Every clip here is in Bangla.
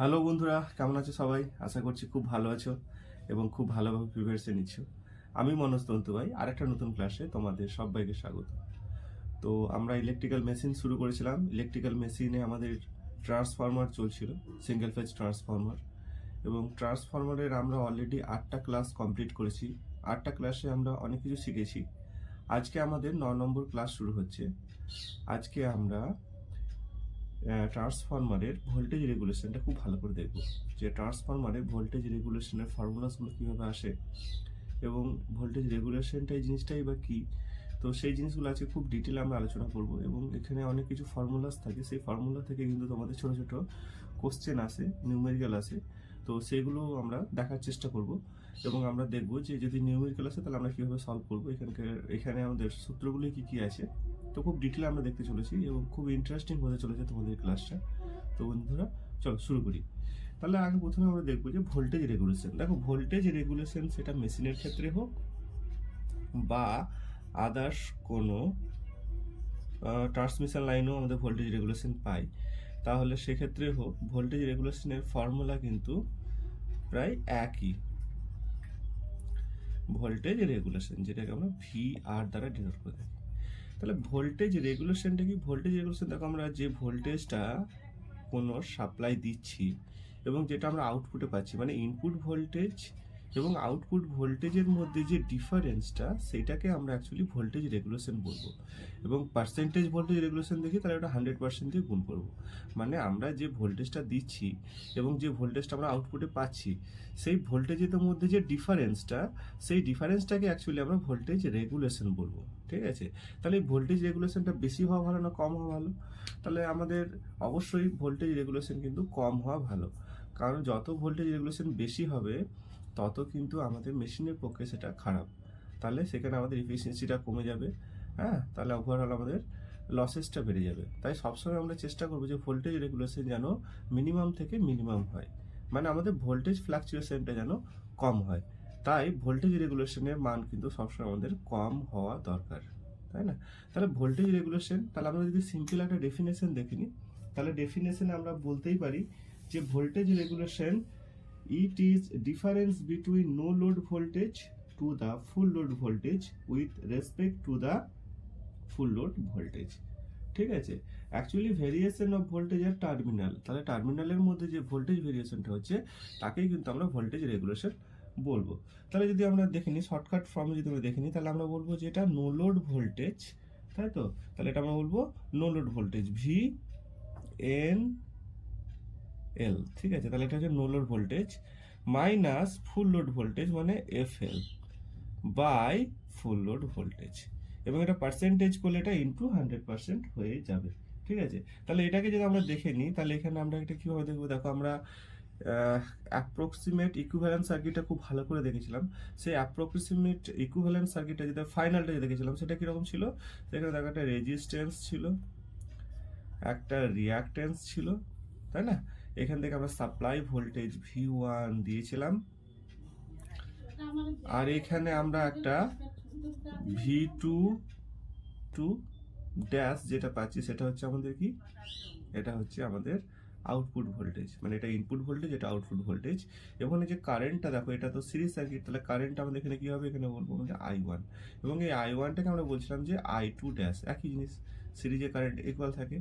হ্যালো বন্ধুরা, কেমন আছো সবাই? আশা করছি খুব ভালো আছো এবং খুব ভালোভাবে প্রিপারেশন নিচ্ছ। আমি মনোজ তন্তু ভাই, আরেকটা নতুন ক্লাসে তোমাদের সবাইকে স্বাগত। তো আমরা ইলেকট্রিক্যাল মেশিন শুরু করেছিলাম। ইলেকট্রিক্যাল মেশিনে আমাদের ট্রান্সফরমার চলছিল, সিঙ্গেল ফেজ ট্রান্সফরমার। এবং ট্রান্সফরমারের আমরা অলরেডি 8টা ক্লাস কমপ্লিট করেছি। 8টা ক্লাসে আমরা অনেক কিছু শিখেছি। আজকে আমাদের 9 নম্বর ক্লাস শুরু হচ্ছে। আজকে আমরা ট্রান্সফরমারের ভোল্টেজ রেগুলেশনটা খুব ভালো করে দেখব, যে ট্রান্সফরমারের ভোল্টেজ রেগুলেশনের ফর্মুলাসগুলো কীভাবে আসে এবং ভোল্টেজ রেগুলেশনটা এই জিনিসটাই বা কী। তো সেই জিনিসগুলো আজকে খুব ডিটেলে আমরা আলোচনা করব এবং এখানে অনেক কিছু ফর্মুলাস থাকে, সেই ফর্মুলা থেকে কিন্তু তোমাদের ছোটো ছোটো কোশ্চেন আসে, নিউমেরিক্যাল আসে। তো সেগুলো আমরা দেখার চেষ্টা করব এবং আমরা দেখব যে যদি নিউমেরিক্যাল আসে তাহলে আমরা কীভাবে সলভ করবো, এখানে আমাদের সূত্রগুলি কী কী আছে। তো খুব ডিটেলে আমরা দেখতে চলেছি এবং খুব ইন্টারেস্টিং হতে চলেছে তোমাদের ক্লাসটা। তো বন্ধুরা চলো শুরু করি। তাহলে আগে প্রথমে আমরা দেখবো যে ভোল্টেজ রেগুলেশন। দেখো, ভোল্টেজ রেগুলেশন সেটা মেশিনের ক্ষেত্রে হোক বা আদার্স কোনো ট্রান্সমিশন লাইনেও আমাদের ভোল্টেজ রেগুলেশন পাই, তাহলে সেক্ষেত্রে হোক ভোল্টেজ রেগুলেশনের ফর্মুলা কিন্তু প্রায় একই। ভোল্টেজ রেগুলেশন যেটাকে আমরা ভি আর দ্বারা ডিনোট করে থাকি। তাহলে ভোল্টেজ রেগুলেশনটা কি? ভোল্টেজ রেগুলেশন দেখো, আমরা যে ভোল্টেজটা কোনো সাপ্লাই দিচ্ছি এবং যেটা আমরা আউটপুটে পাচ্ছি, মানে ইনপুট ভোল্টেজ এবং আউটপুট ভোল্টেজের মধ্যে যে ডিফারেন্সটা, সেটাকে আমরা অ্যাকচুয়ালি ভোল্টেজ রেগুলেশন বলবো। এবং পার্সেন্টেজ ভোল্টেজ রেগুলেশন দেখি তাহলে ওটা 100% দিয়ে গুণ করবো। মানে আমরা যে ভোল্টেজটা দিচ্ছি এবং যে ভোল্টেজটা আমরা আউটপুটে পাচ্ছি, সেই ভোল্টেজের মধ্যে যে ডিফারেন্সটা, সেই ডিফারেন্সটাকে অ্যাকচুয়ালি আমরা ভোল্টেজ রেগুলেশন বলবো। ঠিক আছে? তাহলে এই ভোল্টেজ রেগুলেশনটা বেশি হওয়া ভালো না কম হওয়া ভালো? তাহলে আমাদের অবশ্যই ভোল্টেজ রেগুলেশন কিন্তু কম হওয়া ভালো, কারণ যত ভোল্টেজ রেগুলেশন বেশি হবে তত কিন্তু আমাদের মেশিনের পক্ষে সেটা খারাপ। তাহলে সেখানে আমাদের এফিসিয়েন্সিটা কমে যাবে। হ্যাঁ, তাহলে ওভারঅল আমাদের লসেসটা বেড়ে যাবে। তাই সবসময় আমরা চেষ্টা করবো যে ভোল্টেজ রেগুলেশন যেন মিনিমাম থেকে মিনিমাম হয়, মানে আমাদের ভোল্টেজ ফ্লাকচুয়েশনটা যেন কম হয়। তাই ভোল্টেজ রেগুলেশনের মান কিন্তু সবসময় আমাদের কম হওয়া দরকার, তাই না? তাহলে ভোল্টেজ রেগুলেশন, তাহলে আমরা যদি সিম্পল একটা ডেফিনেশন দেখে নিই, তাহলে ডেফিনেশনে আমরা বলতেই পারি যে voltage regulation it is difference between no load voltage to the full load voltage with respect to the full load voltage। ঠিক আছে? অ্যাকচুয়ালি ভেরিয়েশন অফ ভোল্টেজ আর টার্মিনাল, তাহলে টার্মিনালের মধ্যে যে ভোল্টেজ ভেরিয়েশনটা হচ্ছে তাকেই কিন্তু আমরা ভোল্টেজ রেগুলেশন বলবো। তাহলে যদি আমরা দেখে নিই শর্টকাট ফর্মে, যদি আমরা দেখে নিই তাহলে আমরা বলবো যে এটা নো লোড ভোল্টেজ, তাই তো? তাহলে এটা আমরা বলবো no load voltage V N L. ঠিক আছে? তাহলে এটা হচ্ছে no load voltage minus full load voltage মানে F L by full load voltage, এবং এটা পার্সেন্টেজ করলে এটা ইন্টু 100% হয়ে যাবে। ঠিক আছে? তাহলে এটাকে যদি আমরা দেখে নিই তাহলে এখানে আমরা এটা কীভাবে দেখবো, দেখো আমরা অ্যাপ্রক্সিমেট ইকুইভ্যালেন্ট সার্কিটটা খুব ভালো করে দেখেছিলাম। সেই অ্যাপ্রক্সিমেট ইকুইভ্যালেন্ট সার্কিটটা যেটা ফাইনালটা যে দেখেছিলাম সেটা কীরকম ছিল? সেখানে দেখো একটা রেজিস্ট্যান্স ছিল, একটা রিয়াক্ট্যান্স ছিল, তাই না? এখান থেকে আমরা সাপ্লাই ভোল্টেজ V1 দিয়েছিলাম, আর এখানে আমরা একটা V2 ড্যাশ যেটা পাচ্ছি সেটা হচ্ছে আমাদের কি, এটা হচ্ছে আমাদের আউটপুট ভোল্টেজ, মানে এটা ইনপুট ভোল্টেজ, এটা আউটপুট ভোল্টেজ। এবং এই যে কারেন্টটা দেখো, এটা তো সিরিজ সার্কিট, তাহলে কারেন্ট আমাদের এখানে কি হবে, এখানে বলবো যে I1, এবং এই I1টাকে আমরা বলছিলাম যে I2 ড্যাশ, একই জিনিস, সিরিজে কারেন্ট ইকুয়াল থাকে।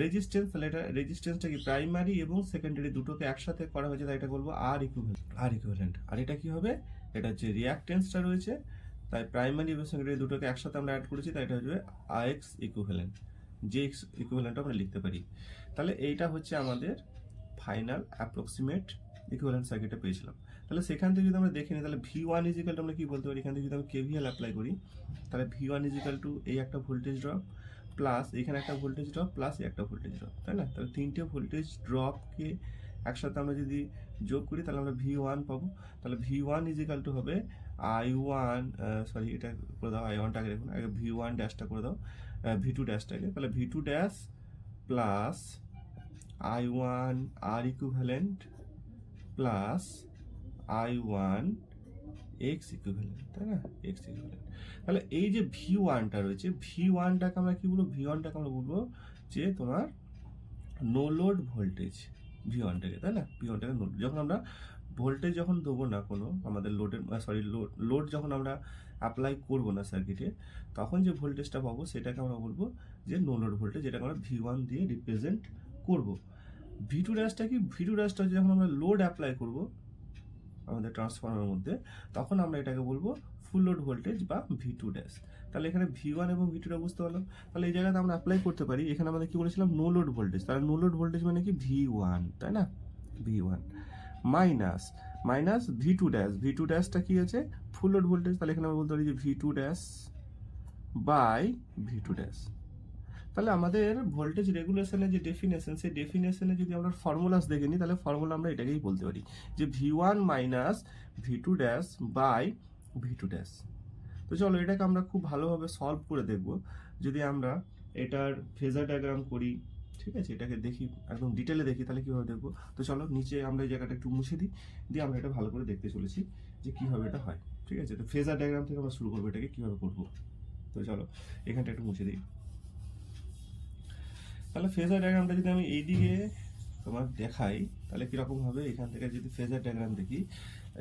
রেজিস্ট্যান্স, তাহলে এটা রেজিস্ট্যান্সটা কি প্রাইমারি এবং সেকেন্ডারি দুটোকে একসাথে করা হয়েছে, তাই এটা বলবো আর ইকুইভ্যালেন্ট। আর এটা কি হবে, এটা হচ্ছে রিয়াক্ট্যান্সটা রয়েছে, তাই প্রাইমারি এবং সেকেন্ডারি দুটোকে একসাথে আমরা অ্যাড করেছি, তাই এটা হচ্ছে আইএক্স ইকুইভ্যালেন্ট, যে এক্স ইকুইভ্যালেন্ট আমরা লিখতে পারি। তাহলে এইটা হচ্ছে আমাদের ফাইনাল অ্যাপ্রক্সিমেট ইকুইভ্যালেন্ট সার্কিটটা পেয়েছিলাম। তাহলে সেখান থেকে যদি আমরা দেখে নিই তাহলে V1 ইজিক্যাল টু আমরা কি বলতে পারি, এখান থেকে যদি আমরা কেভিএল অ্যাপ্লাই করি তাহলে V1 ইজিক্যাল টু এই একটা ভোল্টেজ ড্রপ প্লাস এখানে একটা ভোল্টেজ ড্রপ প্লাস এই একটা ভোল্টেজ ড্রপ, তাই না? তাহলে তিনটে ভোল্টেজ ড্রপকে একসাথে আমরা যদি যোগ করি তাহলে আমরা V1 পাবো। তাহলে V1 ইজিক্যাল টু হবে I1, সরি এটা করে দাও, I1টাকে দেখুন, আগে V1 ড্যাশটা করে দাও, V2 ড্যাশটাকে, তাহলে V2 dash plus I1 R equivalent plus I1 X equivalent, তাই না? X equivalent. তাহলে এই যে V1টা রয়েছে, V1টাকে আমরা কি বলবো, V1টাকে আমরা বলবো যে তোমার নো লোড ভোল্টেজ, ভি ওয়ানটাকে, তাই না? ভি ওয়ানটাকে যখন আমরা ভোল্টেজ যখন দেবো না কোনো আমাদের লোড যখন আমরা অ্যাপ্লাই করবো না সার্কিটে, তখন যে ভোল্টেজটা পাবো সেটাকে আমরা বলবো যে নো লোড ভোল্টেজ, যেটাকে আমরা ভি ওয়ান দিয়ে রিপ্রেজেন্ট করবো। ভি টু ড্যাশটা কি? ভি টু ড্যাশটা যখন আমরা লোড অ্যাপ্লাই করবো আমাদের ট্রান্সফর্মারের মধ্যে, তখন আমরা এটাকে বলবো ফুল লোড ভোল্টেজ বা ভি টু ড্যাশ। তাহলে এখানে ভি ওয়ান এবং ভি টুটা বুঝতে পারলাম। তাহলে এই জায়গাতে আমরা অ্যাপ্লাই করতে পারি, এখানে আমাদের কি বলেছিলাম? No load voltage. তাহলে নো লোড ভোল্টেজ মানে কি? ভি ওয়ান, তাই না? V one minus minus V two dash. V two ড্যাশটা কি আছে? Full load voltage. তাহলে এখানে আমরা বলতে পারি যে V two dash by V two dash. তাহলে আমাদের ভোল্টেজ রেগুলেশনের যে ডেফিনেশন, সেই ডেফিনেশনে যদি আমরা ফর্মুলাস দেখে নিই, তাহলে ফর্মুলা আমরা এটাকেই বলতে পারি যে V one minus V two dash by V two dash. তো চলো এটাকে আমরা খুব ভালোভাবে সলভ করে দেখব। যদি আমরা এটার ফেজার ডায়াগ্রাম করি, ঠিক আছে, এটাকে দেখি একদম ডিটেলে দেখি, তাহলে কীভাবে দেখবো। তো চলো নিচে আমরা এই জায়গাটা একটু মুছে দিই, দিয়ে আমরা এটা ভালো করে দেখতে চলেছি যে কীভাবে এটা হয়। ঠিক আছে, তো ফেজার ডায়াগ্রাম থেকে আমরা শুরু করবো, এটাকে কীভাবে করবো। তো চলো এখানটা একটু মুছে দিই। তাহলে ফেজার ডায়াগ্রামটা যদি আমি এইদিকে তোমার দেখাই, তাহলে কীরকম হবে। এখান থেকে যদি ফেজার ডায়াগ্রাম দেখি,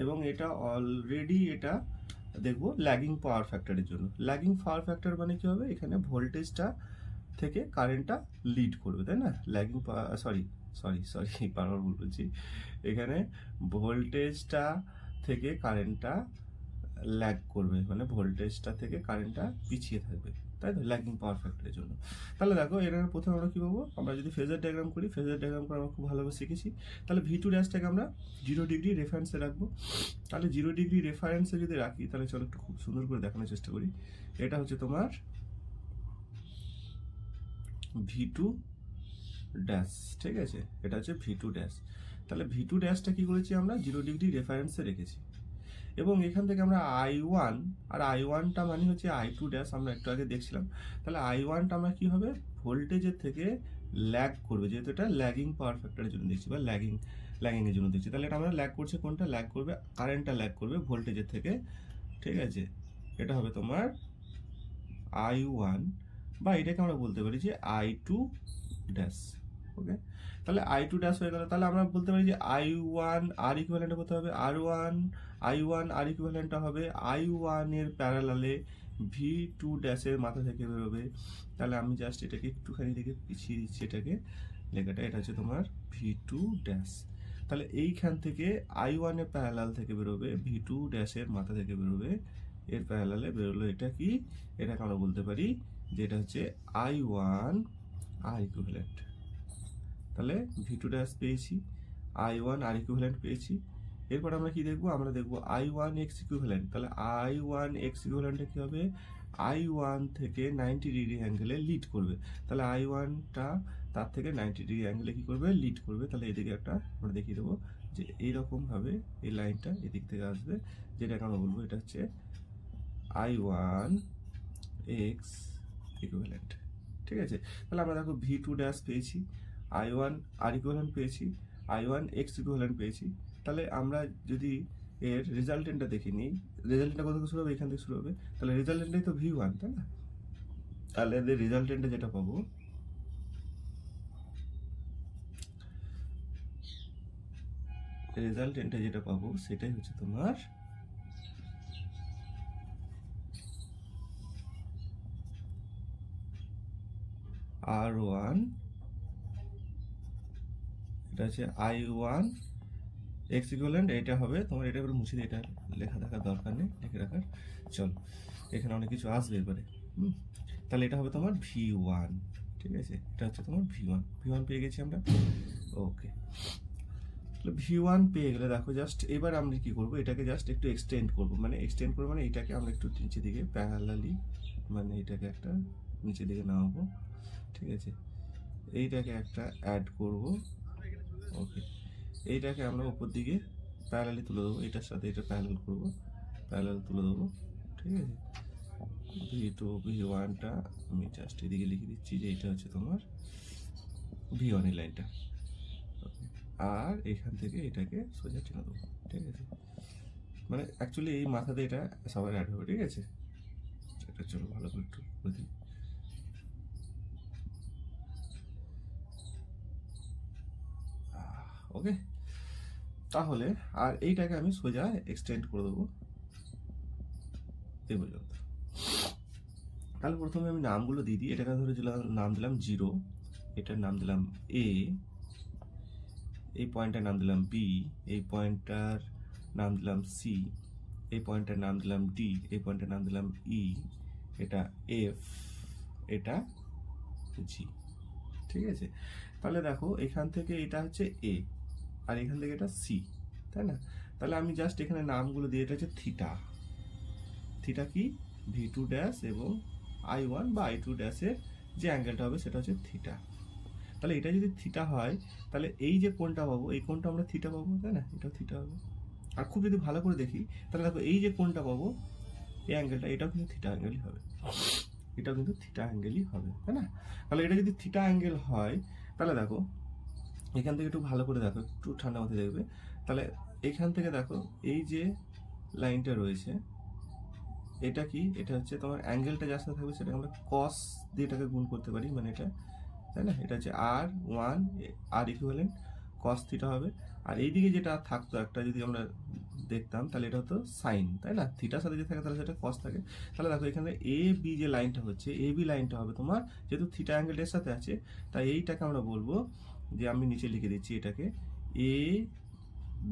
এবং এটা অলরেডি এটা দেখবো ল্যাগিং পাওয়ার ফ্যাক্টরের জন্য। ল্যাগিং পাওয়ার ফ্যাক্টর মানে কী হবে? এখানে ভোল্টেজটা থেকে কারেন্টটা লিড করবে, তাই না? ল্যাগিং সরি সরি সরি বারবার ভুল বলছি। এখানে ভোল্টেজটা থেকে কারেন্টটা ল্যাগ করবে, মানে ভোল্টেজটা থেকে কারেন্টটা পিছিয়ে থাকবে, তাই তো? ল্যাগিং পাওয়ার ফ্যাক্টরের জন্য। তাহলে দেখো এর প্রথমে আমরা কী পাবো? আমরা যদি ফেজার ডায়াগ্রাম করি, ফেজার ডায়াগ্রাম করে আমরা খুব ভালোভাবে শিখেছি। তাহলে ভি টু ড্যাশটাকে আমরা 0 ডিগ্রি রেফারেন্সে রাখবো। তাহলে 0 ডিগ্রি রেফারেন্সে যদি রাখি, তাহলে চলো একটু খুব সুন্দর করে দেখানোর চেষ্টা করি। এটা হচ্ছে তোমার ভি টু ড্যাশ, ঠিক আছে? এটা হচ্ছে ভি টু ড্যাশ। তাহলে ভি টু ড্যাশটা কী করেছি? আমরা 0 ডিগ্রি রেফারেন্সে রেখেছি। এবং এখান থেকে আমরা আই ওয়ান, আর আই ওয়ানটা মানে হচ্ছে আই টু ড্যাশ, আমরা একটু আগে দেখছিলাম। তাহলে আই ওয়ানটা আমরা কী হবে? ভোল্টেজের থেকে ল্যাগ করবে, যেহেতু এটা ল্যাগিং পাওয়ার ফ্যাক্টরের জন্য দেখছি, বা ল্যাগিংয়ের জন্য দেখছি। তাহলে এটা আমরা ল্যাগ করছে কোনটা? ল্যাগ করবে কারেন্টটা, ল্যাগ করবে ভোল্টেজের থেকে, ঠিক আছে? এটা হবে তোমার আই ওয়ান, বা এটাকে আমরা বলতে পারি যে আই টু ড্যাশ। ওকে, তাহলে আই টু ড্যাশ হয়ে গেল। তাহলে আমরা বলতে পারি যে আই ওয়ান আর ইকুইভ্যালেন্ট করতে হবে আর ওয়ান, আই ওয়ান আর ইকুইভ্যালেন্টটা হবে আই ওয়ানের প্যারালালে ভি টু ড্যাশের মাথা থেকে বেরোবে। তাহলে আমি জাস্ট এটাকে একটুখানি দেখে পিছিয়ে দিচ্ছি, এটাকে লেখাটা, এটা হচ্ছে তোমার ভি টু ড্যাশ। তাহলে এইখান থেকে আই ওয়ানের প্যারালাল থেকে বেরোবে, ভি টু ড্যাশের মাথা থেকে বেরোবে, এর প্যারালালে বেরোলো। এটা কি? এটাকে আমরা বলতে পারি যে এটা হচ্ছে আই ওয়ান আর ইকুইভ্যালেন্ট। তাহলে ভি টু ড্যাশ পেয়েছি, আই ওয়ান আর ইকুইভ্যালেন্ট পেয়েছি। এরপর আমরা কি দেখবো? আমরা দেখবো আই ওয়ান এক্স ইকুইভ্যালেন্ট। তাহলে আই ওয়ান এক্স ইকুইভ্যালেন্টে কী হবে? আই ওয়ান থেকে 90 ডিগ্রি অ্যাঙ্গেলে লিড করবে। তাহলে আই ওয়ানটা তার থেকে 90 ডিগ্রি অ্যাঙ্গেলে কী করবে? লিড করবে। তাহলে এদিকে একটা আমরা দেখিয়ে দেবো যে এইরকমভাবে এই লাইনটা এদিক থেকে আসবে, যেটাকে আমরা বলবো এটা হচ্ছে আই ওয়ান এক্স ইকুইভ্যালেন্ট, ঠিক আছে? তাহলে আমরা দেখো ভি টু ড্যাশ পেয়েছি, আই ওয়ান আর ইকুইভ্যালেন্ট পেয়েছি, আই ওয়ান এক্স ইকুইভ্যালেন্ট পেয়েছি। তাহলে আমরা যদি এর রেজাল্টেন্টটা দেখে নিই, রেজাল্টেন্টটা কোথা থেকে শুরু হবে? এখান থেকে শুরু হবে। তাহলে রেজাল্টেন্টটাই তো ভি ওয়ান, তাই না? তাহলে এদের রেজাল্টেন্টে যেটা পাবো, রেজাল্টেন্টে যেটা পাবো সেটাই হচ্ছে তোমার আর ওয়ান, এটা হচ্ছে আই ওয়ান এক্স ইকুইভ্যালেন্ট। এটা হবে তোমার, এটা এবার মুছে দিয়ে, এটা লেখা থাকার দরকার নেই, লিখে রাখার। চলো এখানে অনেক কিছু আসবে এবারে। তাহলে এটা হবে তোমার ভি ওয়ান, ঠিক আছে? এটা হচ্ছে তোমার ভি ওয়ান। ভি ওয়ান পেয়ে গেছি আমরা। ওকে, তাহলে ভি ওয়ান পেয়ে গেলে দেখো জাস্ট এবার আমরা কি করবো? এটাকে জাস্ট একটু এক্সটেন্ড করবো, মানে এক্সটেন্ড করবো মানে এটাকে আমরা একটু নিচের দিকে প্যারালালি, মানে এটাকে একটা নিচের দিকে নামাবো, ঠিক আছে? এইটাকে একটা অ্যাড করব। ওকে, এইটাকে আমরা উপর দিকে প্যারালালি তুলে দেবো, এটার সাথে এটা প্যারালাল করবো, প্যারালাল তুলে দেবো, ঠিক আছে? ভি টু ভি ওয়ানটা আমি জাস্ট এদিকে লিখে দিচ্ছি যে এটা হচ্ছে তোমার ভি ওয়ানের লাইনটা, আর এখান থেকে এটাকে সোজা টেনে দেবো, ঠিক আছে? মানে অ্যাকচুয়ালি এই মাথাতে এটা সবার অ্যাড হবে, ঠিক আছে? এটা চলো ভালো করে একটু করে দিই। ওকে, তাহলে আর এইটাকে আমি সোজা এক্সটেন্ড করে দেবো এই পর্যন্ত। তাহলে প্রথমে আমি নামগুলো দিয়ে দিই। এটাকে ধরে নাম দিলাম 0, এটার নাম দিলাম A, এই পয়েন্টটার নাম দিলাম B, এই পয়েন্টটার নাম দিলাম C, এই পয়েন্টটার নাম দিলাম D, এই পয়েন্টটার নাম দিলাম E, এটা F, এটা G। ঠিক আছে, তাহলে দেখো এখান থেকে এটা হচ্ছে A আর এখান থেকে এটা C, তাই না? তাহলে আমি জাস্ট এখানে নামগুলো দিয়ে, এটা হচ্ছে থিটা। থিটা কি? V2 ড্যাশ এবং I1 বা I2 ড্যাশের যে অ্যাঙ্গেলটা হবে সেটা হচ্ছে থিটা। তাহলে এটা যদি থিটা হয় তাহলে এই যে কোণটা পাবো এই কোণটা আমরা থিটা পাবো, তাই না? এটাও থিটা হবে। আর খুব যদি ভালো করে দেখি তাহলে দেখো এই যে কোণটা পাবো এই অ্যাঙ্গেলটা, এটাও কিন্তু থিটা অ্যাঙ্গেলই হবে, এটাও কিন্তু থিটা অ্যাঙ্গেলই হবে, তাই না? তাহলে এটা যদি থিটা অ্যাঙ্গেল হয় তাহলে দেখো এখান থেকে একটু ভালো করে দেখো, একটু ঠান্ডা মাথায় দেখবে। তাহলে এখান থেকে দেখো এই যে লাইনটা রয়েছে এটা কি? এটা হচ্ছে তোমার অ্যাঙ্গেলটা যার সাথে থাকবে সেটাকে আমরা কস দিয়ে এটাকে গুণ করতে পারি, মানে এটা, তাই না? এটা হচ্ছে R1, আর ইকুইভ্যালেন্ট কস থিটা হবে। আর এইদিকে যেটা থাকতো একটা যদি আমরা দেখতাম তাহলে এটা হতো সাইন, তাই না? থিটার সাথে যে থাকে তাহলে সেটা কস থাকে। তাহলে দেখো এখানে এ বি যে লাইনটা হচ্ছে, এ বি লাইনটা হবে তোমার, যেহেতু থিটা অ্যাঙ্গেলের সাথে আছে তাই এইটাকে আমরা বলবো যে, আমি নিচে লিখে দিচ্ছি এটাকে, A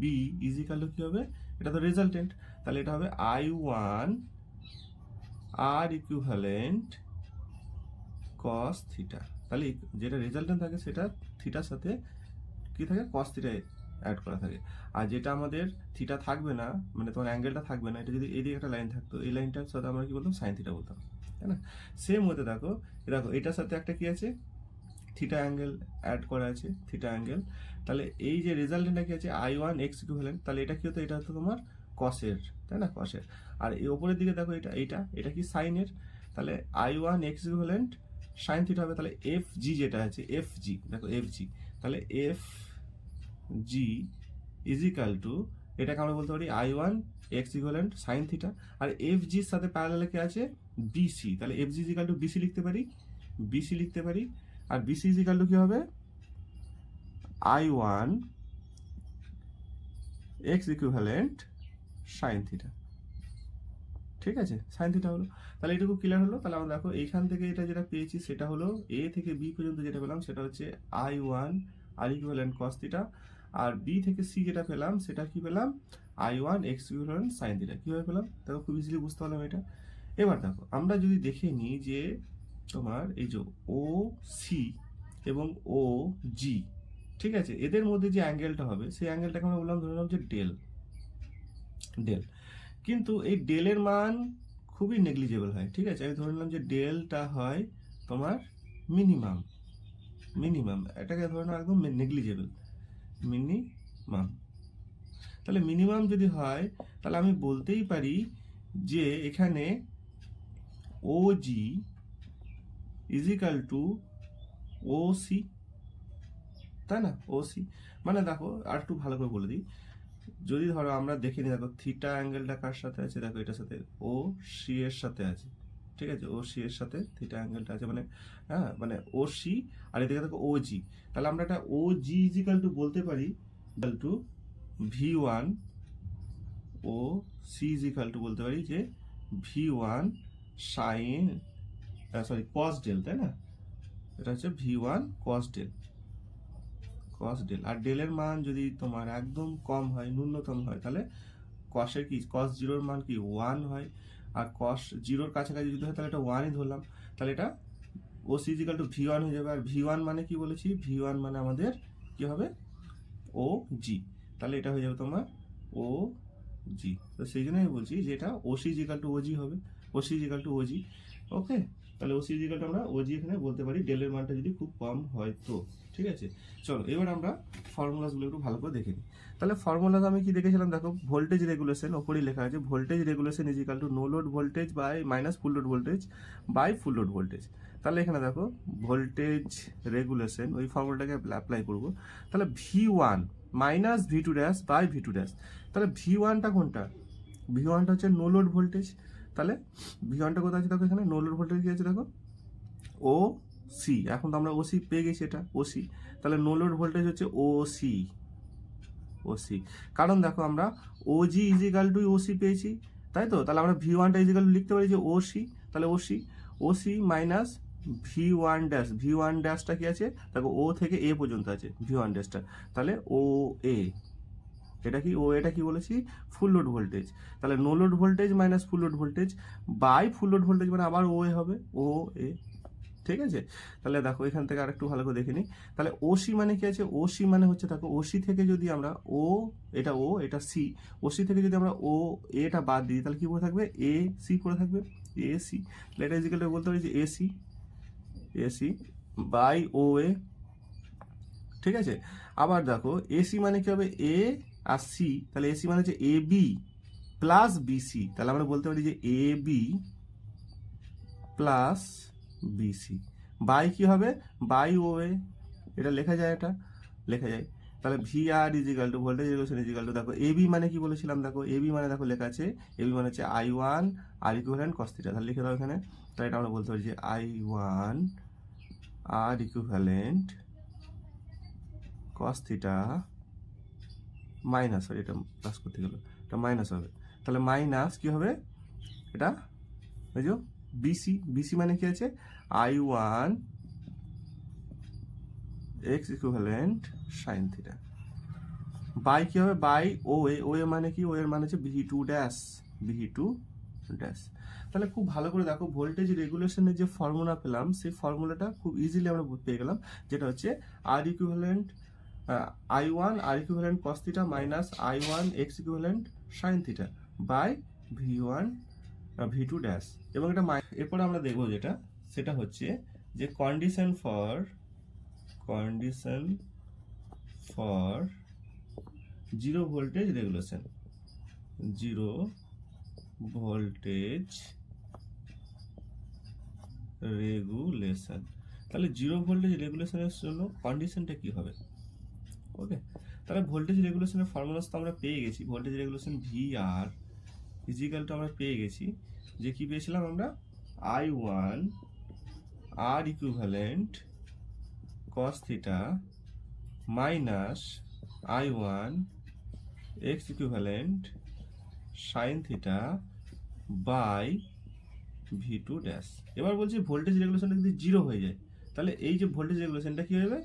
B is equal to কি হবে? এটা তো রেজাল্টেন্ট, তাহলে এটা হবে I1 R equivalent cos theta. তাহলে যেটা রেজাল্টেন্ট থাকে সেটা থিটার সাথে কি থাকে? কস থিটা অ্যাড করা থাকে। আর যেটা আমাদের থিটা থাকবে না, মানে তোমার অ্যাঙ্গেলটা থাকবে না, এটা যদি এদিকে একটা লাইন থাকতো এই লাইনটার সাথে আমরা কি বলতাম? সাইন থিটা বলতাম, তাই না? সেম হতে দেখো, দেখো এটার সাথে একটা কি আছে? থিটা অ্যাঙ্গেল অ্যাড করা আছে, থিটা অ্যাঙ্গেল। তাহলে এই যে রেজাল্টেন্টটা কি আছে? I1 এক্স ইকুইভ্যালেন্ট, তাহলে এটা কি হতো? এটা হতো তোমার কসের, তাই না? কসের। আর এই ওপরের দিকে দেখো এটা কি? সাইনের। তাহলে I1 X equivalent sine theta হবে। তাহলে এফ জি যেটা আছে, এফ জি, দেখো এফ জি, তাহলে F G is equal to, এটাকে আমরা বলতে পারি I1 X equivalent sine theta. আর এফ জির সাথে প্যারালালে কি আছে? বিসি, তাহলে F G is equal to BC লিখতে পারি, বিসি লিখতে পারি। আর বিসি ইজ ইকাল টু কি হবে? I1 X equivalent sine theta. ঠিক আছে, সাইন থিটা হলো। তাহলে এটুকু ক্লিয়ার হলো। তাহলে আমরা দেখো এইখান থেকে এটা যেটা পেয়েছি সেটা হলো এ থেকে বি পর্যন্ত যেটা পেলাম সেটা হচ্ছে I1 R equivalent cos theta. আর বি থেকে সি যেটা পেলাম সেটা কি পেলাম? I1 X equivalent sine theta. কীভাবে পেলাম? দেখো খুব ইজিলি বুঝতে পারলাম এটা। এবার দেখো আমরা যদি দেখে নিই যে তোমার এই যে ও সি এবং ও জি, ঠিক আছে, এদের মধ্যে যে অ্যাঙ্গেলটা হবে সেই অ্যাঙ্গেলটাকে আমরা বললাম, ধরে নিলাম যে ডেল, ডেল। কিন্তু এই ডেলের মান খুবই নেগলিজেবল হয়, ঠিক আছে? আমি ধরে নিলাম যে ডেলটা হয় তোমার মিনিমাম, মিনিমাম এটাকে ধরে নাও একদম নেগলিজেবল, মিনিমাম। তাহলে মিনিমাম যদি হয় তাহলে আমি বলতেই পারি যে এখানে O G is equal to O C, তাই না? ও সি মানে দেখো আর একটু ভালো করে বলে দিই, যদি ধরো আমরা দেখে নিই, দেখো থিটা অ্যাঙ্গেলটা কার সাথে আছে? দেখো এটার সাথে ও সি এর সাথে আছে, ঠিক আছে? ও সি এর সাথে থিটা অ্যাঙ্গেলটা আছে, মানে হ্যাঁ, মানে ও সি আর এদিকে দেখো ও জি। তাহলে আমরা এটা O G is equal to বলতে পারি equal to V1, O C is equal to বলতে পারি যে V1 সাইন, সরি কস ডেল, তাই না? এটা হচ্ছে V1 কস ডেল, কস ডেল। আর ডেলের মান যদি তোমার একদম কম হয়, ন্যূনতম হয়, তাহলে কসের কি? কস জিরোর মান কি? 1 হয়। আর কস জিরোর কাছাকাছি যদি হয় তাহলে এটা 1ই ধরলাম, তাহলে এটা O C is equal to V1 হয়ে যাবে। আর V1 মানে কি বলেছি? V1 মানে আমাদের কি হবে? ও জি। তাহলে এটা হয়ে যাবে তোমার ও জি। তো সেই জন্য আমি বলছি যে এটা O C is equal to ও জি হবে, ও সি ইজ ইকাল টু ও জি। ওকে, তাহলে ও সি ইজ ইকাল টু আমরা ও জি এখানে বলতে পারি ডেলের মানটা যদি খুব কম হয় তো। ঠিক আছে, চলো এবার আমরা ফর্মুলাসগুলো একটু ভালো করে দেখে নিই। তাহলে ফর্মুলাতে আমি কি দেখেছিলাম? দেখো ভোল্টেজ রেগুলেশন, ওপরেই লেখা আছে voltage regulation is equal to no load voltage by minus full load voltage by full load voltage. তাহলে এখানে দেখো ভোল্টেজ রেগুলেশন, ওই ফর্মুলাটাকে অ্যাপ্লাই করবো। তাহলে V1 minus V2 dash by V2 dash. তাহলে V1টা কোনটা? V1টা হচ্ছে নো লোড ভোল্টেজ। তাহলে V1টা কোথায় আছে? দেখো এখানে নো লোড ভোল্টেজ কি আছে? দেখো ও সি। এখন তো আমরা ও সি পেয়ে গেছি, এটা ও সি। তাহলে নো লোড ভোল্টেজ হচ্ছে ও সি, ওসি। কারণ দেখো আমরা ওজি ইজিক্যাল টু ওসি পেয়েছি, তাই তো? তাহলে আমরা ভি ওয়ানটা ইজিক্যাল টু লিখতে পারি যে ওসি, তাহলে OC OC minus V one dash, V one ড্যাশটা কি আছে দেখো ও থেকে এ পর্যন্ত আছে ভি ওয়ান ড্যাশটা, তাহলে ও এ, এটা কি ও এটা কি বলেছি ফুল লোড ভোল্টেজ, তাহলে no load voltage minus full load voltage by full load voltage মানে আবার ও এ হবে, ও এ, ঠিক আছে? তাহলে দেখো এখান থেকে আরেকটু ভালো করে দেখে নিই, তাহলে ওসি মানে কি আছে, ওসি মানে হচ্ছে দেখো ওসি থেকে যদি আমরা ও এটা সি, ওসি থেকে যদি আমরা ও এটা বাদ দিই তাহলে কি পড়ে থাকবে এ সি পড়ে থাকবে, এ সি, তাহলে এটা ইজিক্যাল টু বলতে পারি যে এসি এসি বাই ও এ, ঠিক আছে? আবার দেখো এসি মানে কি হবে এ আর সি, তাহলে এসি মানে হচ্ছে এ বি প্লাস বিসি, তাহলে আমরা বলতে পারি যে A B plus BC by কি হবে বাই ও এ, এটা লেখা যায়, এটা লেখা যায়। তাহলে V R equal to voltage regulation equal to দেখো এবি মানে কি বলেছিলাম, দেখো এবি মানে দেখো লেখা আছে এবি মানে হচ্ছে I one R equivalent cos theta, তাহলে লিখে দাও এখানে, তাহলে এটা আমরা বলতে পারি যে I one R equivalent cos theta minus, sorry এটা প্লাস করতে গেল, এটা মাইনাস হবে, তাহলে মাইনাস কি হবে এটা ওই যে বিসি, বিসি মানে কি আছে I one X equivalent sine theta by কি হবে বাই ও এ, ও এ মানে কি, ও এর মানে হচ্ছে V two dash, V two dash. তাহলে খুব ভালো করে দেখো ভোল্টেজ রেগুলেশনের যে ফর্মুলা পেলাম সেই ফর্মুলাটা খুব ইজিলি আমরা পেয়ে গেলাম, যেটা হচ্ছে R equivalent I one R equivalent cos theta minus I one X equivalent sine theta by V one V two dash, এবং এটা এরপরে আমরা দেখবো যেটা সেটা হচ্ছে যে condition for zero voltage regulation, zero voltage regulation, তাহলে জিরো ভোল্টেজ রেগুলেশনের জন্য কন্ডিশনটা কি হবে? ওকে, তাহলে ভোল্টেজ রেগুলেশনের ফর্মুলা তো আমরা পেয়ে গেছি, voltage regulation V R equal to আমরা পেয়ে গেছি যে কি পেয়েছিলাম আমরা I one R equivalent cos theta minus I one X equivalent sine theta by V two dash. এবার বলছি ভোল্টেজ রেগুলেশনটা যদি জিরো হয়ে যায় তাহলে এই যে ভোল্টেজ রেগুলেশনটা কি হয়ে যাবে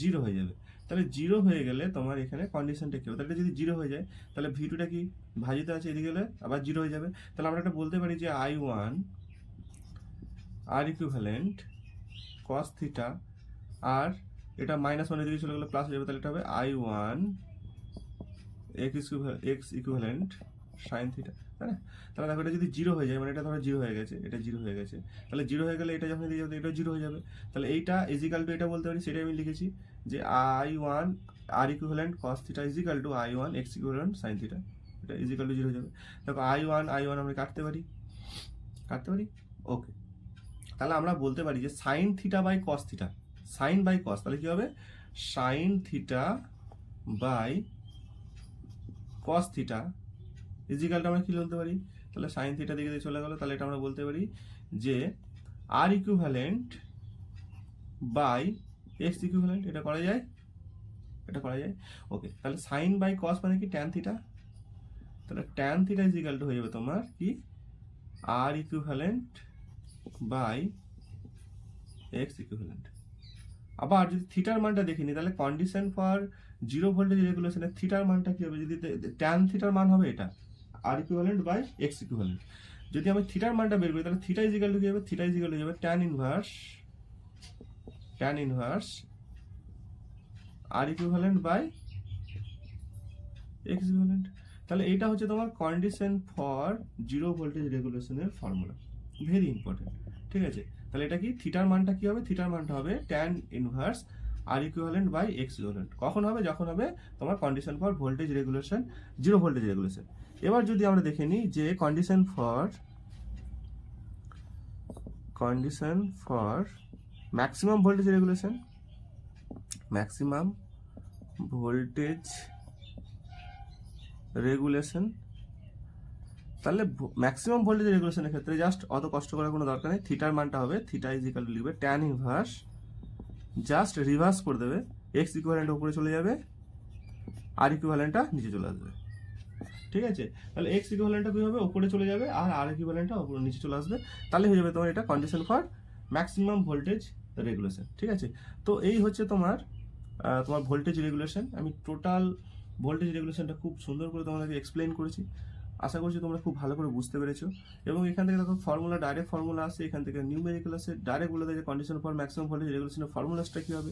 জিরো হয়ে যাবে, তাহলে জিরো হয়ে গেলে তোমার এখানে কন্ডিশনটা কি হবে, তাহলে যদি জিরো হয়ে যায় তাহলে ভি টুটা কি ভাজিত আছে এদিকে গেলে আবার জিরো হয়ে যাবে, তাহলে আমরা এটা বলতে পারি যে I one R equivalent cos theta, আর এটা মাইনাস ওয়ান এদিকে চলে গেলে প্লাস হয়ে যাবে, তাহলে এটা হবে I one X equivalent sine theta, তাই না? তাহলে দেখো এটা যদি জিরো হয়ে যায় মানে এটা ধরো জিরো হয়ে গেছে, এটা জিরো হয়ে গেছে, তাহলে জিরো হয়ে গেলে এটা যখন এদিকে যাবে এটা জিরো হয়ে যাবে, তাহলে এইটা ইজিক্যাল টু এটা বলতে পারি, সেটাই আমি লিখেছি যে I one R equivalent cos theta equal to I one X equivalent sine theta, এটা ইজিক্যাল টু জিরো হয়ে যাবে। দেখো আই ওয়ান আমরা কাটতে পারি, ওকে, তাহলে আমরা বলতে পারি যে sine theta by cos theta, sine by cos, তাহলে কি হবে sine theta by cos theta ইজিক্যালটা আমরা কি বলতে পারি, তাহলে সাইন থিটা দিকে চলে গেল, তাহলে এটা আমরা বলতে পারি যে আর ইকুইভ্যালেন্ট বাই এক্স ইকুইভ্যালেন্ট, এটা করা যায়, ওকে, তাহলে সাইন বাই কস মানে কি ট্যান থিটা, তাহলে ট্যান থিটা ইজিক্যাল টু হয়ে যাবে তোমার কি আর ইকুইভ্যালেন্ট বাই এক্স ইকুইভ্যালেন্ট। আবার যদি থিটার মানটা দেখিনি তাহলে কন্ডিশন ফর জিরো ভোল্টেজ রেগুলেশনের থিটার মানটা কি হবে, যদি ট্যান থিটার মান হবে এটা আর ইকুইভ্যালেন্ট বাই এক্স ইকুইভ্যালেন্ট, যদি আমি থিটার মানটা বের করি তাহলে থিটা ইজিক্যাল টু কি হবে, থিটা ইজিক্যাল টু যাবে tan inverse R equivalent by X equivalent, তাহলে এইটা হচ্ছে তোমার কন্ডিশন ফর জিরো ভোল্টেজ রেগুলেশনের ফর্মুলা, ভেরি ইম্পর্টেন্ট, ঠিক আছে? তাহলে এটা কি থিটার মানটা কি হবে, থিটার মানটা হবে tan inverse R equivalent by X equivalent, কখন হবে যখন হবে তোমার condition for voltage regulation zero voltage regulation. এবার যদি আমরা দেখে নিই যে condition for maximum voltage regulation, তাহলে ম্যাক্সিমাম ভোল্টেজ রেগুলেশনের ক্ষেত্রে জাস্ট অত কষ্ট করার কোনো দরকার নেই, থিটার মানটা হবে থিটা ইজিক্যাল টু লিখবে ট্যান ইনভার্স, জাস্ট রিভার্স করে দেবে, এক্স ইকুইভ্যালেন্ট উপরে চলে যাবে আর ইকুইভ্যালেন্টটা নিচে চলে আসবে। ঠিক আছে, তাহলে এক্স ইকুইভ্যালেন্টটা কি হবে, উপরে চলে যাবে, আর আর ইকুইভ্যালেন্টটা উপরে নিচে চলে আসবে। তাহলে হয়ে যাবে তোমার এটা condition for maximum voltage regulation. ঠিক আছে, তো এই হচ্ছে তোমার তোমার ভোল্টেজ রেগুলেশন। আমি টোটাল ভোল্টেজ রেগুলেশনটা খুব সুন্দর করে তোমাদেরকে এক্সপ্লেন করেছি। আশা করছি তোমরা খুব ভালো করে বুঝতে পেরেছো। এবং এখান থেকে দেখো ফর্মুলা, ডাইরেক্ট ফর্মুলা আসে, এখান থেকে নিউমেরিক্যাল আসে, ডাইরেক্ট বলে দেয় যে কন্ডিশন ফর ম্যাক্সিমাম ভোল্টেজ রেগুলেশনের ফর্মুলাসটা কী হবে,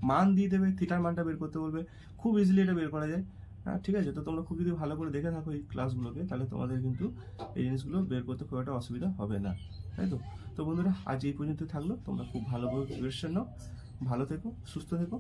মান দিয়ে দেবে, থিটার মানটা বের করতে বলবে, খুব ইজিলি এটা বের করা যায়। হ্যাঁ, ঠিক আছে, তো তোমরা খুব যদি ভালো করে দেখে থাকো এই ক্লাসগুলোকে, তাহলে তোমাদের কিন্তু এই জিনিসগুলো বের করতে খুব একটা অসুবিধা হবে না, তাই তো। তো বন্ধুরা, আজ এই পর্যন্ত থাকলো। তোমরা খুব ভালোভাবে প্রিপারেশন নাও, ভালো থেকো, সুস্থ থেকো।